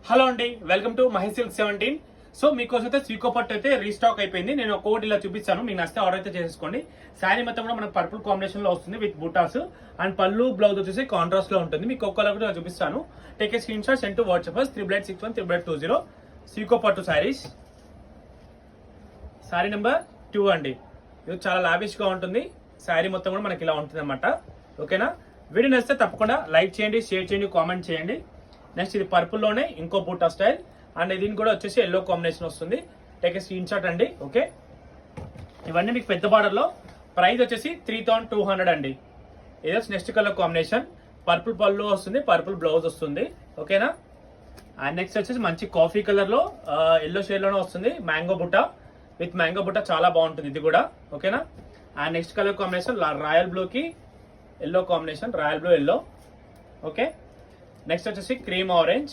Hello అండి, welcome to Mahesh silk 17. So మీకోసం అయితే స్వీకో పట్టు అయితే రీస్టాక్ అయిపోయింది. నేను ఒక్కొక్కటి ఇలా చూపిస్తాను, మీకు నచ్చితే ఆర్డర్ అయితే చేసేసుకోండి. శారీ మొత్తం కూడా మనకు పర్పుల్ కాంబినేషన్ లో వస్తుంది విత్ బూటాస్ అండ్ పళ్ళు బ్లౌజ్ వచ్చేసి కాంట్రాస్ట్ లో ఉంటుంది. మీకు ఒక్కొక్కరు కూడా చూపిస్తాను. Take a screen shot, send to WhatsApp 38613820 స్వీకో పట్టు శారీస్. శారీ నెంబర్ 2 అండి. ఇది చాలా లావిష్ గా ఉంటుంది. శారీ మొత్తం కూడా మనకి ఇలా ఉంటుంది అనమాట. ఓకేనా, వీడియో నచ్చితే తప్పకుండా లైక్ చేయండి, షేర్ చేయండి, కామెంట్ చేయండి. నెక్స్ట్ ఇది పర్పుల్ లోనే ఇంకో బూటా స్టైల్ అండ్ దీని కూడా వచ్చేసి ఎల్లో కాంబినేషన్ వస్తుంది. టేక్ ఏ స్క్రీన్ షాట్ అండి. ఓకే, ఇవన్నీ మీకు పెద్ద బార్డర్ లో. ప్రైస్ వచ్చేసి 3200 అండి. ఇది నెక్స్ట్ కలర్ కాంబినేషన్, పర్పుల్ పళ్ళు వస్తుంది, పర్పుల్ బ్లౌజ్ వస్తుంది. ఓకేనా, అండ్ నెక్స్ట్ వచ్చేసి మంచి కాఫీ కలర్ లో ఎల్లో షేడ్ లోనే వస్తుంది. మ్యాంగో బుట్ట విత్ మ్యాంగో బుట్ట చాలా బాగుంటుంది ఇది కూడా. ఓకేనా, and next colour combination royal blue కి yellow combination, royal blue yellow. Okay, next వచ్చేసి క్రీమ్ ఆరెంజ్